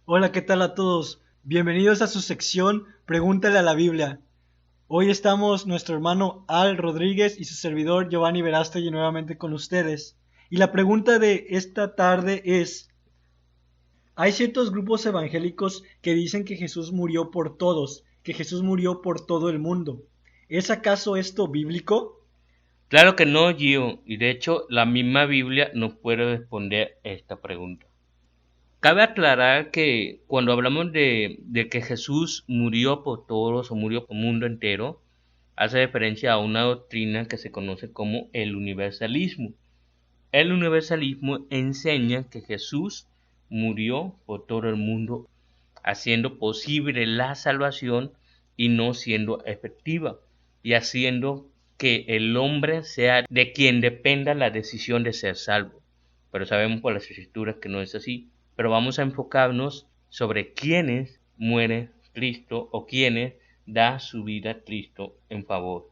Hola, ¿qué tal a todos? Bienvenidos a su sección Pregúntale a la Biblia. Hoy estamos nuestro hermano Al Rodríguez y su servidor Giovanni Verástegui nuevamente con ustedes. Y la pregunta de esta tarde es, hay ciertos grupos evangélicos que dicen que Jesús murió por todos, que Jesús murió por todo el mundo. ¿Es acaso esto bíblico? Claro que no, Gio, y de hecho la misma Biblia nos puede responder esta pregunta. Cabe aclarar que cuando hablamos de que Jesús murió por todos o murió por el mundo entero, hace referencia a una doctrina que se conoce como el universalismo. El universalismo enseña que Jesús murió por todo el mundo, haciendo posible la salvación y no siendo efectiva, y haciendo que el hombre sea de quien dependa la decisión de ser salvo. Pero sabemos por las escrituras que no es así. Pero vamos a enfocarnos sobre quiénes muere Cristo o quiénes da su vida a Cristo en favor.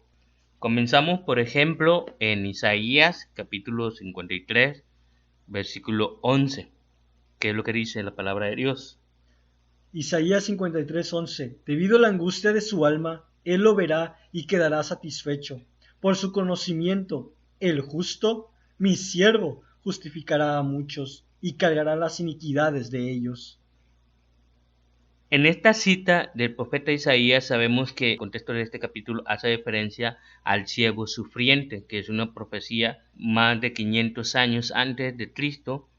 Comenzamos, por ejemplo, en Isaías capítulo 53, versículo 11, que es lo que dice la palabra de Dios. Isaías 53:11. Debido a la angustia de su alma, él lo verá y quedará satisfecho. Por su conocimiento, el justo, mi siervo, justificará a muchos y cargará las iniquidades de ellos. En esta cita del profeta Isaías sabemos que el contexto de este capítulo hace referencia al siervo sufriente, que es una profecía más de 500 años antes de Cristo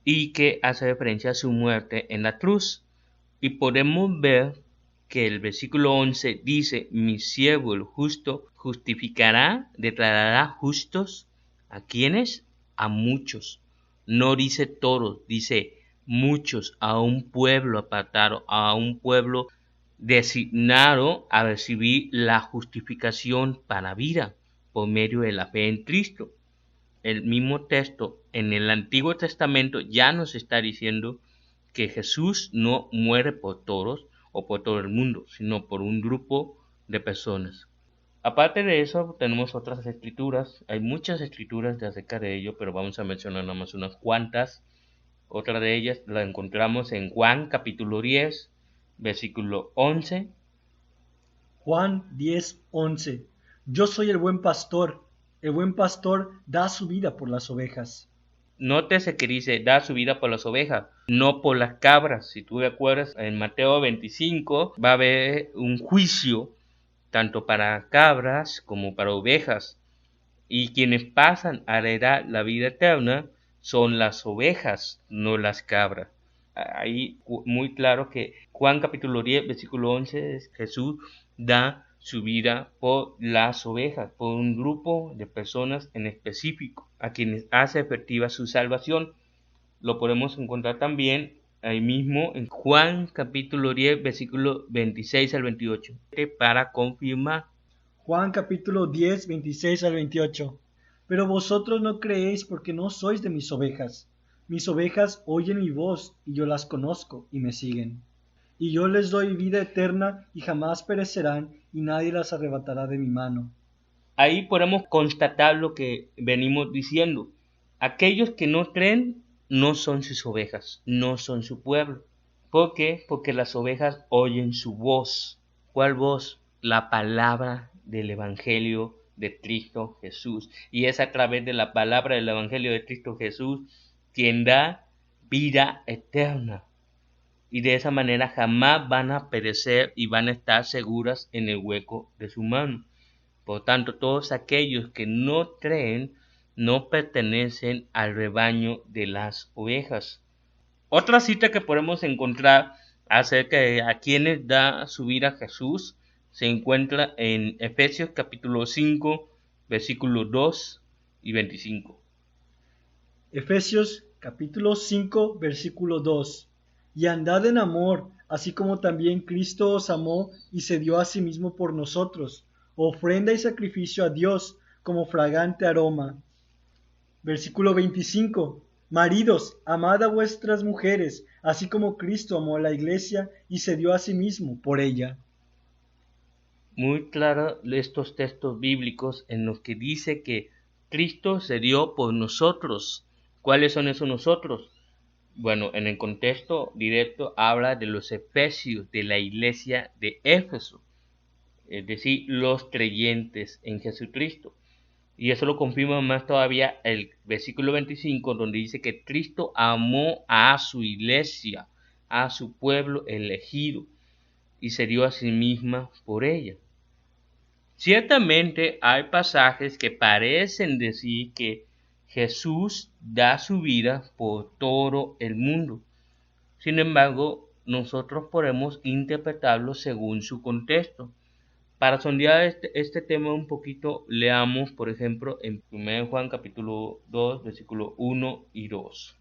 y que hace referencia a su muerte en la cruz. Y podemos ver que el versículo 11 dice, mi siervo el justo justificará, declarará justos a quienes, a muchos. No dice todos, dice muchos, a un pueblo apartado, a un pueblo designado a recibir la justificación para vida por medio de la fe en Cristo. El mismo texto en el Antiguo Testamento ya nos está diciendo que Jesús no muere por todos o por todo el mundo, sino por un grupo de personas. Aparte de eso, tenemos otras escrituras. Hay muchas escrituras de acerca de ello, pero vamos a mencionar nada más unas cuantas. Otra de ellas la encontramos en Juan capítulo 10, versículo 11. Juan 10:11. Yo soy el buen pastor. El buen pastor da su vida por las ovejas. Nótese que dice, da su vida por las ovejas, no por las cabras. Si tú te acuerdas, en Mateo 25 va a haber un juicio tanto para cabras como para ovejas. Y quienes pasan a heredar la vida eterna son las ovejas, no las cabras. Ahí muy claro que Juan capítulo 10, versículo 11, es Jesús da su vida por las ovejas, por un grupo de personas en específico, a quienes hace efectiva su salvación. Lo podemos encontrar también ahí mismo en Juan capítulo 10, versículo 26 al 28, para confirmar. Juan capítulo 10:26 al 28. Pero vosotros no creéis porque no sois de mis ovejas. Mis ovejas oyen mi voz y yo las conozco y me siguen. Y yo les doy vida eterna y jamás perecerán y nadie las arrebatará de mi mano. Ahí podemos constatar lo que venimos diciendo. Aquellos que no creen no son sus ovejas, no son su pueblo. ¿Por qué? Porque las ovejas oyen su voz. ¿Cuál voz? La palabra del Evangelio de Cristo Jesús. Y es a través de la palabra del Evangelio de Cristo Jesús quien da vida eterna. Y de esa manera jamás van a perecer y van a estar seguras en el hueco de su mano. Por tanto, todos aquellos que no creen no pertenecen al rebaño de las ovejas. Otra cita que podemos encontrar acerca de a quienes da su vida Jesús se encuentra en Efesios capítulo 5, versículos 2 y 25. Efesios capítulo 5 versículo 2. Y andad en amor, así como también Cristo os amó y se dio a sí mismo por nosotros, ofrenda y sacrificio a Dios como fragante aroma. Versículo 25. Maridos, amad a vuestras mujeres, así como Cristo amó a la iglesia y se dio a sí mismo por ella. Muy claro estos textos bíblicos en los que dice que Cristo se dio por nosotros. ¿Cuáles son esos nosotros? Bueno, en el contexto directo habla de los efesios de la iglesia de Éfeso, es decir, los creyentes en Jesucristo. Y eso lo confirma más todavía el versículo 25, donde dice que Cristo amó a su iglesia, a su pueblo elegido, y se dio a sí misma por ella. Ciertamente hay pasajes que parecen decir que Jesús da su vida por todo el mundo. Sin embargo, nosotros podemos interpretarlo según su contexto. Para sondear este tema un poquito, leamos, por ejemplo, en 1 Juan capítulo 2, versículos 1 y 2.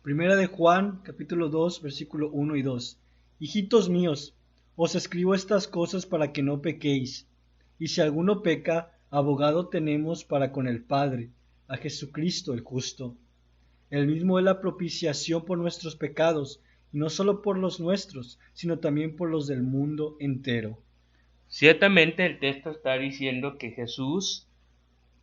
Primera de Juan, capítulo 2, versículo 1 y 2. Hijitos míos, os escribo estas cosas para que no pequéis. Y si alguno peca, abogado tenemos para con el Padre, a Jesucristo el justo. Él mismo es la propiciación por nuestros pecados, y no solo por los nuestros, sino también por los del mundo entero. Ciertamente el texto está diciendo que Jesús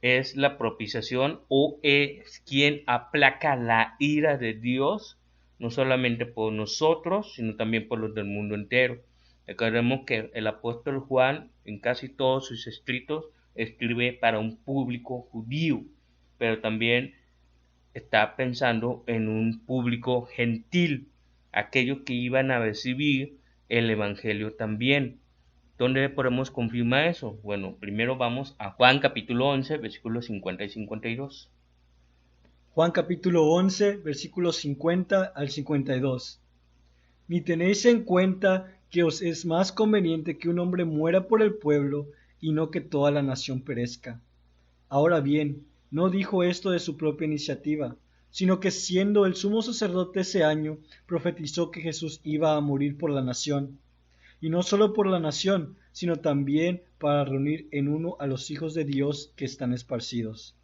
es la propiciación o es quien aplaca la ira de Dios, no solamente por nosotros, sino también por los del mundo entero. Recordemos que el apóstol Juan, en casi todos sus escritos, escribe para un público judío, pero también está pensando en un público gentil, aquellos que iban a recibir el evangelio también. ¿Dónde podemos confirmar eso? Bueno, primero vamos a Juan capítulo 11, versículos 50 y 52. Juan capítulo 11, versículos 50 al 52. Ni tenéis en cuenta que os es más conveniente que un hombre muera por el pueblo y no que toda la nación perezca. Ahora bien, no dijo esto de su propia iniciativa, sino que siendo el sumo sacerdote ese año, profetizó que Jesús iba a morir por la nación. Y no solo por la nación, sino también para reunir en uno a los hijos de Dios que están esparcidos.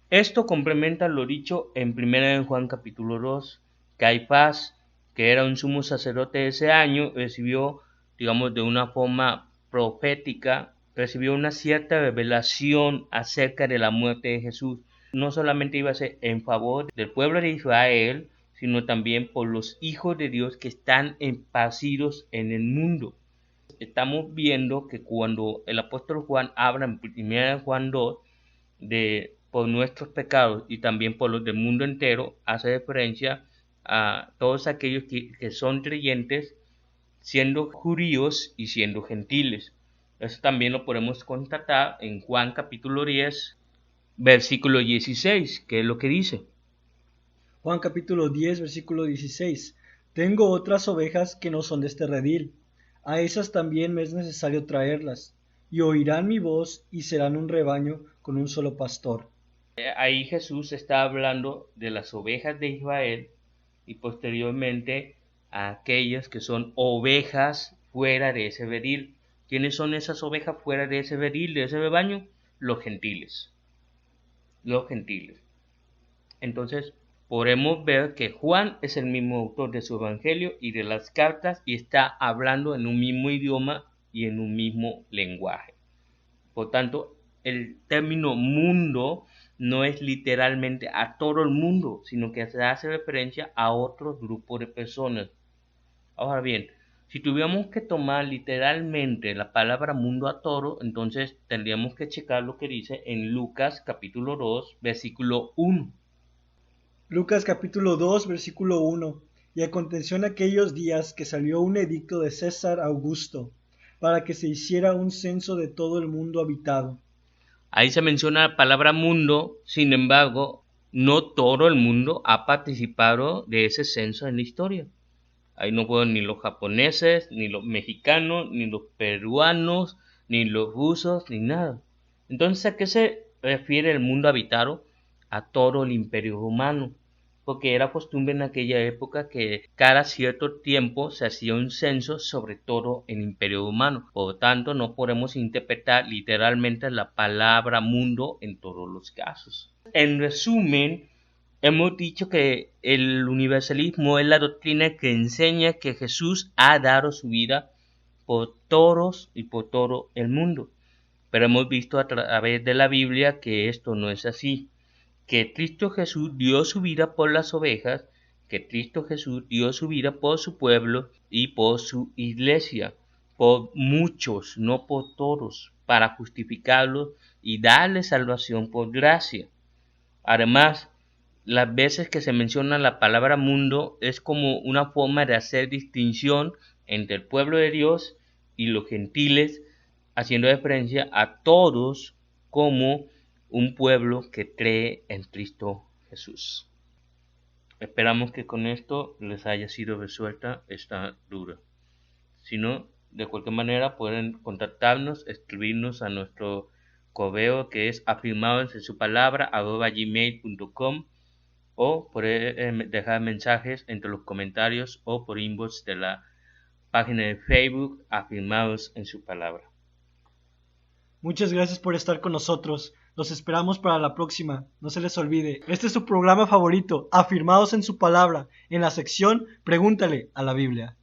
Esto complementa lo dicho en 1 Juan capítulo 2. Caifás, que era un sumo sacerdote ese año, recibió, digamos, de una forma profética, recibió una cierta revelación acerca de la muerte de Jesús. No solamente iba a ser en favor del pueblo de Israel, sino también por los hijos de Dios que están esparcidos en el mundo. Estamos viendo que cuando el apóstol Juan habla en 1 Juan 2 de por nuestros pecados y también por los del mundo entero, hace referencia a todos aquellos que son creyentes, siendo judíos y siendo gentiles. Eso también lo podemos constatar en Juan capítulo 10, versículo 16, que es lo que dice. Juan capítulo 10, versículo 16. Tengo otras ovejas que no son de este redil. A esas también me es necesario traerlas, y oirán mi voz y serán un rebaño con un solo pastor. Ahí Jesús está hablando de las ovejas de Israel y posteriormente a aquellas que son ovejas fuera de ese redil. ¿Quiénes son esas ovejas fuera de ese redil, de ese rebaño? Los gentiles. Los gentiles. Entonces, podemos ver que Juan es el mismo autor de su evangelio y de las cartas y está hablando en un mismo idioma y en un mismo lenguaje. Por tanto, el término mundo no es literalmente a todo el mundo, sino que se hace referencia a otro grupo de personas. Ahora bien, si tuviéramos que tomar literalmente la palabra mundo a todo, entonces tendríamos que checar lo que dice en Lucas capítulo 2, versículo 1. Lucas capítulo 2, versículo 1. Y aconteció en aquellos días que salió un edicto de César Augusto, para que se hiciera un censo de todo el mundo habitado. Ahí se menciona la palabra mundo, sin embargo, no todo el mundo ha participado de ese censo en la historia. Ahí no fueron ni los japoneses, ni los mexicanos, ni los peruanos, ni los rusos, ni nada. Entonces, ¿a qué se refiere el mundo habitado? A todo el imperio romano, porque era costumbre en aquella época que cada cierto tiempo se hacía un censo sobre todo el imperio romano. Por lo tanto, no podemos interpretar literalmente la palabra mundo en todos los casos. En resumen, hemos dicho que el universalismo es la doctrina que enseña que Jesús ha dado su vida por todos y por todo el mundo. Pero hemos visto a través de la Biblia que esto no es así. que Cristo Jesús dio su vida por las ovejas, que Cristo Jesús dio su vida por su pueblo y por su iglesia, por muchos, no por todos, para justificarlos y darles salvación por gracia. Además, las veces que se menciona la palabra mundo es como una forma de hacer distinción entre el pueblo de Dios y los gentiles, haciendo referencia a todos como un pueblo que cree en Cristo Jesús. Esperamos que con esto les haya sido resuelta esta duda. Si no, de cualquier manera pueden contactarnos, escribirnos a nuestro correo que es afirmadosenSuPalabra@gmail.com, o pueden dejar mensajes entre los comentarios o por inbox de la página de Facebook Afirmados en su Palabra. Muchas gracias por estar con nosotros. Los esperamos para la próxima. No se les olvide, este es su programa favorito, Afirmados en su Palabra, en la sección Pregúntale a la Biblia.